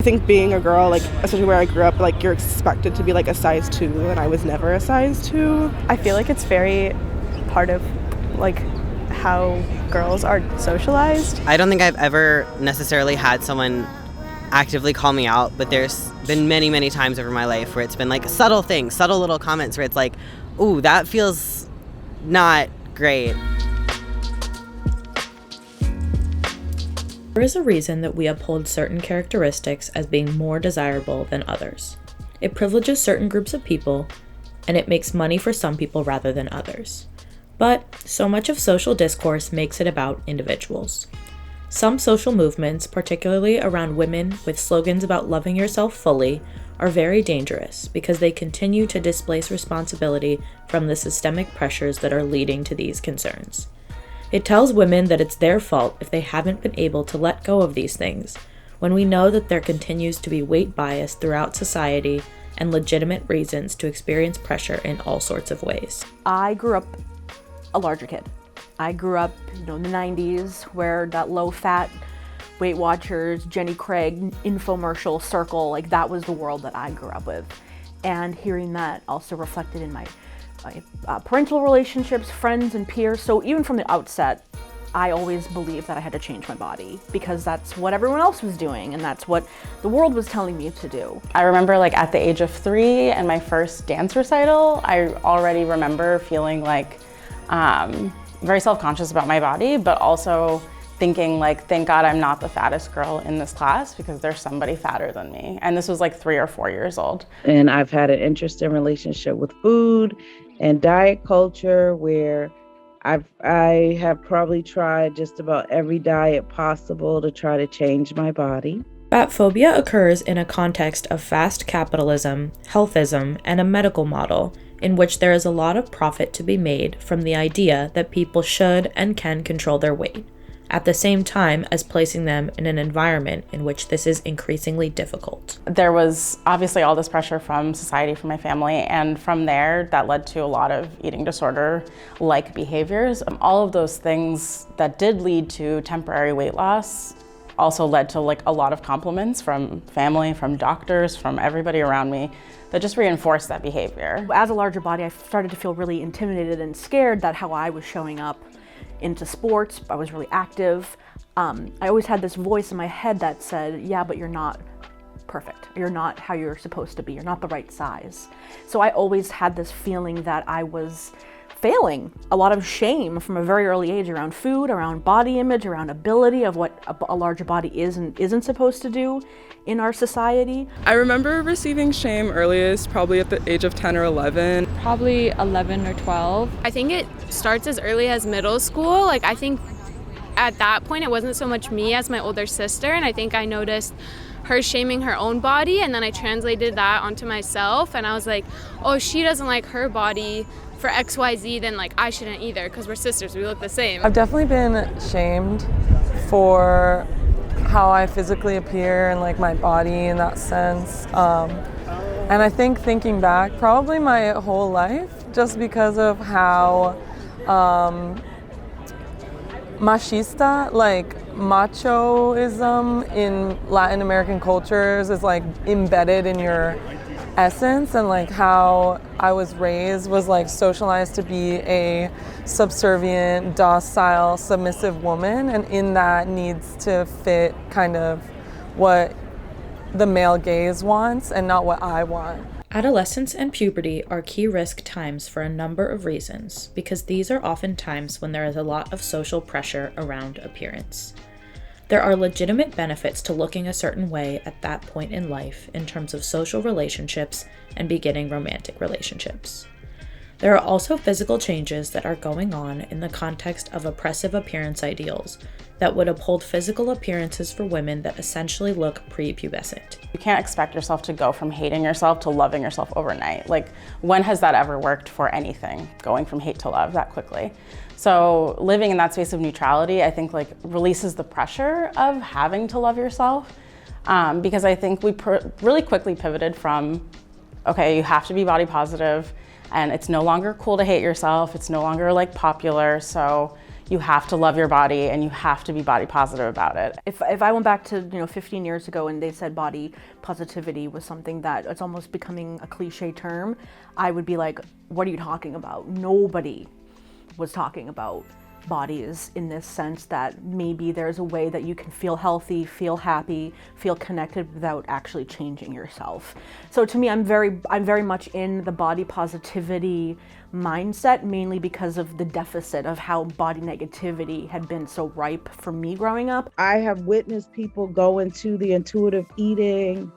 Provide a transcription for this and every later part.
think being a girl, like especially where I grew up, like you're expected to be like a size 2, and I was never a size 2. I feel like it's very part of like how girls are socialized. I don't think I've ever necessarily had someone actively call me out, but there's been many, many times over my life where it's been like subtle things, subtle little comments where it's like, ooh, that feels not great. There is a reason that we uphold certain characteristics as being more desirable than others. It privileges certain groups of people, and it makes money for some people rather than others. But so much of social discourse makes it about individuals. Some social movements, particularly around women with slogans about loving yourself fully, are very dangerous because they continue to displace responsibility from the systemic pressures that are leading to these concerns. It tells women that it's their fault if they haven't been able to let go of these things, when we know that there continues to be weight bias throughout society and legitimate reasons to experience pressure in all sorts of ways. I grew up a larger kid. I grew up, in the 90s, where that low-fat Weight Watchers, Jenny Craig infomercial circle, like that was the world that I grew up with. And hearing that also reflected in my parental relationships, friends and peers. So even from the outset, I always believed that I had to change my body because that's what everyone else was doing and that's what the world was telling me to do. I remember like at the age of 3 and my first dance recital, I already remember feeling like very self-conscious about my body, but also thinking like, thank God I'm not the fattest girl in this class because there's somebody fatter than me. And this was like 3 or 4 years old. And I've had an interesting relationship with food and diet culture where I have probably tried just about every diet possible to try to change my body. Fat phobia occurs in a context of fast capitalism, healthism, and a medical model in which there is a lot of profit to be made from the idea that people should and can control their weight, at the same time as placing them in an environment in which this is increasingly difficult. There was obviously all this pressure from society, from my family, and from there that led to a lot of eating disorder-like behaviors. All of those things that did lead to temporary weight loss also led to like a lot of compliments from family, from doctors, from everybody around me that just reinforced that behavior. As a larger body, I started to feel really intimidated and scared that how I was showing up into sports. I was really active. I always had this voice in my head that said, yeah, but you're not perfect. You're not how you're supposed to be. You're not the right size. So I always had this feeling that I was failing. A lot of shame from a very early age around food, around body image, around ability of what a larger body is and isn't supposed to do in our society. I remember receiving shame earliest probably at the age of 10 or 11. Probably 11 or 12. I think it starts as early as middle school. Like I think at that point it wasn't so much me as my older sister, and I think I noticed her shaming her own body, and then I translated that onto myself, and I was like, oh, she doesn't like her body for XYZ, then like I shouldn't either because we're sisters, we look the same. I've definitely been shamed for how I physically appear and like my body in that sense. And I think thinking back, probably my whole life, just because of how machista, like machoism in Latin American cultures is like embedded in your essence, and like how I was raised was like socialized to be a subservient, docile, submissive woman, and in that needs to fit kind of what the male gaze wants and not what I want. Adolescence and puberty are key risk times for a number of reasons, because these are often times when there is a lot of social pressure around appearance. There are legitimate benefits to looking a certain way at that point in life in terms of social relationships and beginning romantic relationships. There are also physical changes that are going on in the context of oppressive appearance ideals that would uphold physical appearances for women that essentially look prepubescent. You can't expect yourself to go from hating yourself to loving yourself overnight. Like, when has that ever worked for anything, going from hate to love that quickly? So living in that space of neutrality, I think like releases the pressure of having to love yourself, because I think we really quickly pivoted from, okay, you have to be body positive, and it's no longer cool to hate yourself, it's no longer like popular, so you have to love your body and you have to be body positive about it. If I went back to 15 years ago and they said body positivity was something that it's almost becoming a cliche term, I would be like, what are you talking about? Nobody was talking about bodies in this sense that maybe there's a way that you can feel healthy, feel happy, feel connected without actually changing yourself. So to me, I'm very much in the body positivity mindset, mainly because of the deficit of how body negativity had been so ripe for me growing up. I have witnessed people go into the intuitive eating,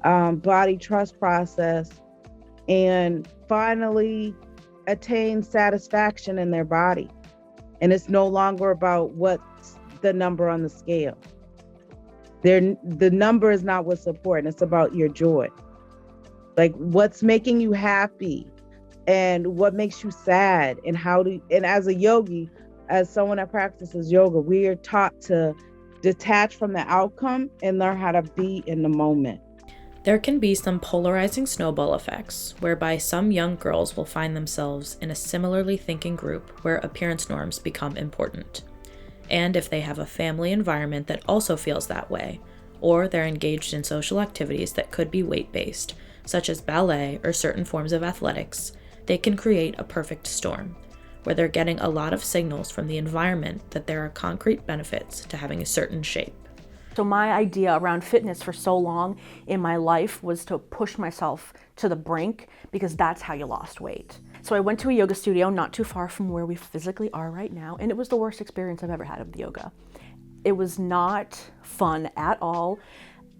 body trust process, and finally attain satisfaction in their body. And it's no longer about what's the number on the scale. The number is not what's important. It's about your joy. Like what's making you happy and what makes you sad, and and as a yogi, as someone that practices yoga, we are taught to detach from the outcome and learn how to be in the moment. There can be some polarizing snowball effects, whereby some young girls will find themselves in a similarly thinking group where appearance norms become important. And if they have a family environment that also feels that way, or they're engaged in social activities that could be weight-based, such as ballet or certain forms of athletics, they can create a perfect storm, where they're getting a lot of signals from the environment that there are concrete benefits to having a certain shape. So my idea around fitness for so long in my life was to push myself to the brink, because that's how you lost weight. So I went to a yoga studio not too far from where we physically are right now, and it was the worst experience I've ever had of the yoga. It was not fun at all.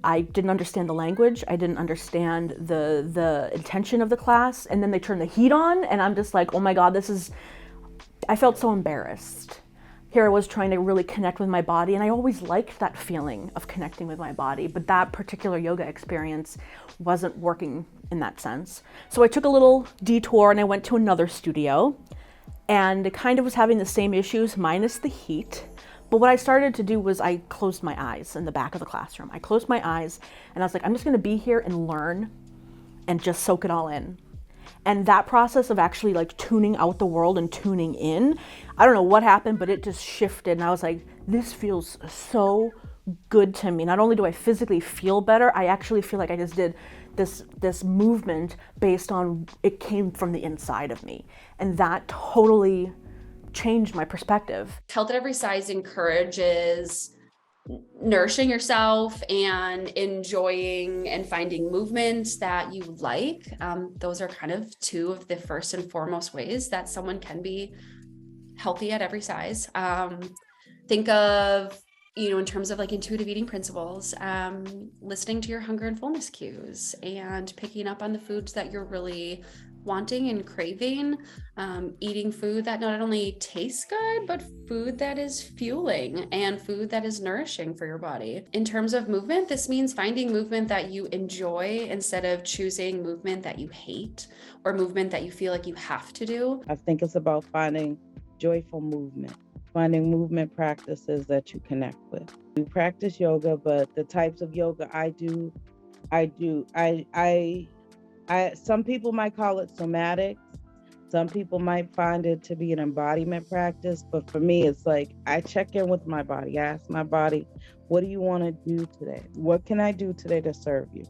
I didn't understand the language. I didn't understand the intention of the class. And then they turned the heat on and I'm just like, oh my God, I felt so embarrassed. Here I was trying to really connect with my body, and I always liked that feeling of connecting with my body, but that particular yoga experience wasn't working in that sense. So I took a little detour and I went to another studio, and it kind of was having the same issues minus the heat. But what I started to do was I closed my eyes in the back of the classroom. I closed my eyes and I was like, I'm just gonna be here and learn and just soak it all in. And that process of actually like tuning out the world and tuning in, I don't know what happened, but it just shifted. And I was like, this feels so good to me. Not only do I physically feel better, I actually feel like I just did this movement based on, it came from the inside of me. And that totally changed my perspective. Health at Every Size encourages nourishing yourself and enjoying and finding movements that you like. Those are kind of two of the first and foremost ways that someone can be healthy at every size. Think of, in terms of like intuitive eating principles, listening to your hunger and fullness cues and picking up on the foods that you're really wanting and craving, eating food that not only tastes good, but food that is fueling and food that is nourishing for your body. In terms of movement, this means finding movement that you enjoy instead of choosing movement that you hate or movement that you feel like you have to do. I think it's about finding joyful movement, finding movement practices that you connect with. You practice yoga, but the types of yoga I do, some people might call it somatic. Some people might find it to be an embodiment practice, but for me, it's like I check in with my body. I ask my body, what do you want to do today? What can I do today to serve you?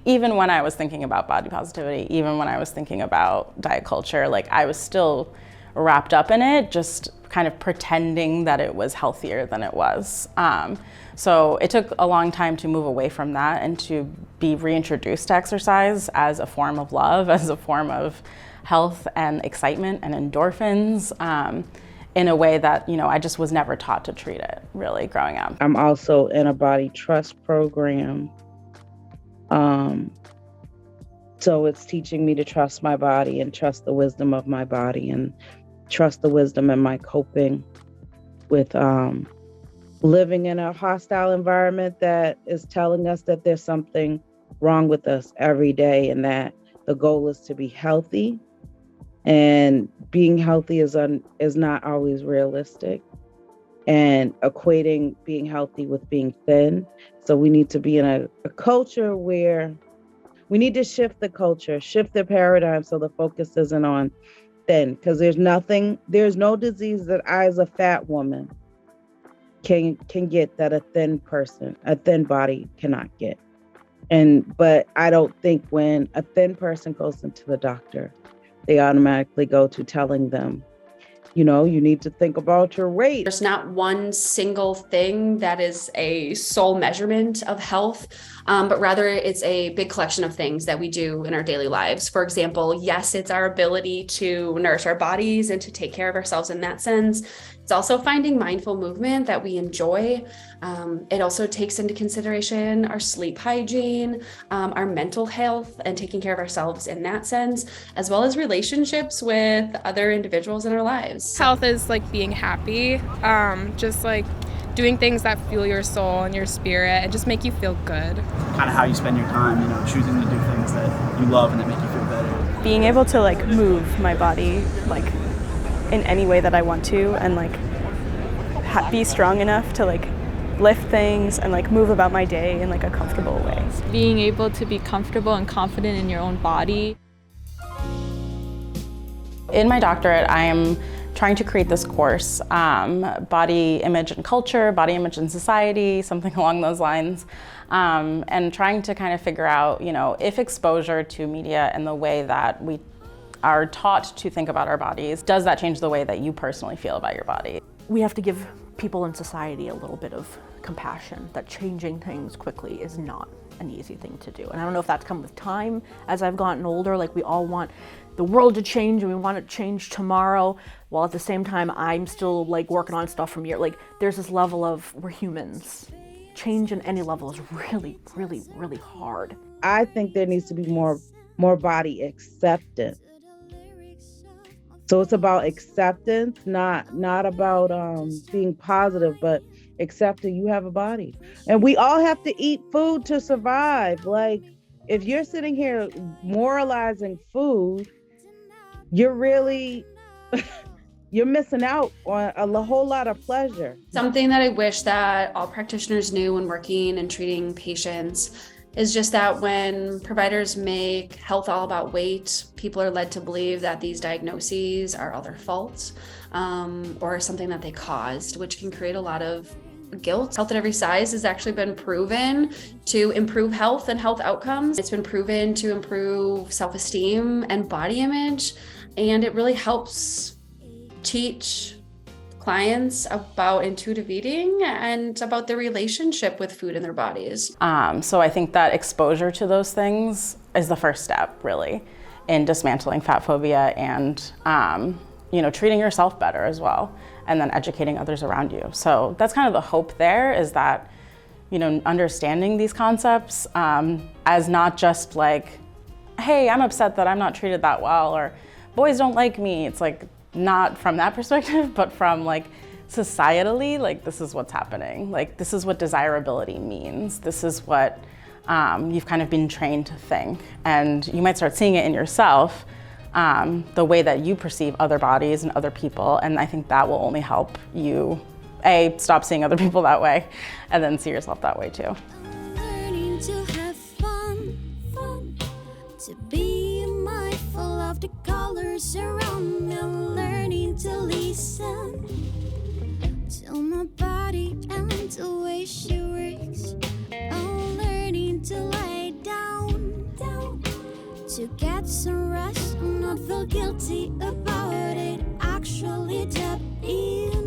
Even when I was thinking about body positivity, even when I was thinking about diet culture, like I was still wrapped up in it, just kind of pretending that it was healthier than it was. So it took a long time to move away from that and to be reintroduced to exercise as a form of love, as a form of health and excitement and endorphins, in a way that, I just was never taught to treat it really growing up. I'm also in a body trust program. So it's teaching me to trust my body and trust the wisdom of my body and trust the wisdom in my coping with living in a hostile environment that is telling us that there's something wrong with us every day, and that the goal is to be healthy, and being healthy is not always realistic, and equating being healthy with being thin. So we need to be in a culture where we need to shift the culture, shift the paradigm, so the focus isn't on thin, because there's no disease that I, as a fat woman, can get that a thin body cannot get. But I don't think when a thin person goes into the doctor, they automatically go to telling them, you need to think about your weight. There's not one single thing that is a sole measurement of health, but rather it's a big collection of things that we do in our daily lives. For example, yes, it's our ability to nourish our bodies and to take care of ourselves in that sense. It's also finding mindful movement that we enjoy. It also takes into consideration our sleep hygiene, our mental health, and taking care of ourselves in that sense, as well as relationships with other individuals in our lives. Health is like being happy, just like doing things that fuel your soul and your spirit and just make you feel good. Kind of how you spend your time, choosing to do things that you love and that make you feel better. Being able to like move my body like in any way that I want to, and like be strong enough to like lift things and like move about my day in like a comfortable way. Being able to be comfortable and confident in your own body. In my doctorate, I am trying to create this course, body image and culture, body image and society, something along those lines, and trying to kind of figure out, if exposure to media and the way that we are taught to think about our bodies, does that change the way that you personally feel about your body? We have to give people in society a little bit of compassion that changing things quickly is not an easy thing to do. And I don't know if that's come with time as I've gotten older, like we all want the world to change and we want it to change tomorrow, while at the same time I'm still like working on stuff from years. Like there's this level of, we're humans. Change in any level is really, really, really hard. I think there needs to be more body acceptance. So it's about acceptance, not about being positive, but accepting you have a body. And we all have to eat food to survive. Like, if you're sitting here moralizing food, you're really, you're missing out on a whole lot of pleasure. Something that I wish that all practitioners knew when working and treating patients is just that when providers make health all about weight, people are led to believe that these diagnoses are all their fault, or something that they caused, which can create a lot of guilt. Health at every size has actually been proven to improve health and health outcomes. It's been proven to improve self-esteem and body image, and it really helps teach clients about intuitive eating and about their relationship with food in their bodies. So I think that exposure to those things is the first step, really, in dismantling fat phobia and treating yourself better as well, and then educating others around you. So that's kind of the hope there, is that understanding these concepts as not just like, hey, I'm upset that I'm not treated that well, or boys don't like me. It's like, not from that perspective, but from like societally, like this is what's happening. Like this is what desirability means. This is what you've kind of been trained to think. And you might start seeing it in yourself, the way that you perceive other bodies and other people. And I think that will only help you, stop seeing other people that way, and then see yourself that way too. Learning to have fun, to be mindful of the colors around me, learning to listen to my body and the way she works. I'm learning to lie down, to get some rest and not feel guilty about it. Actually tap in.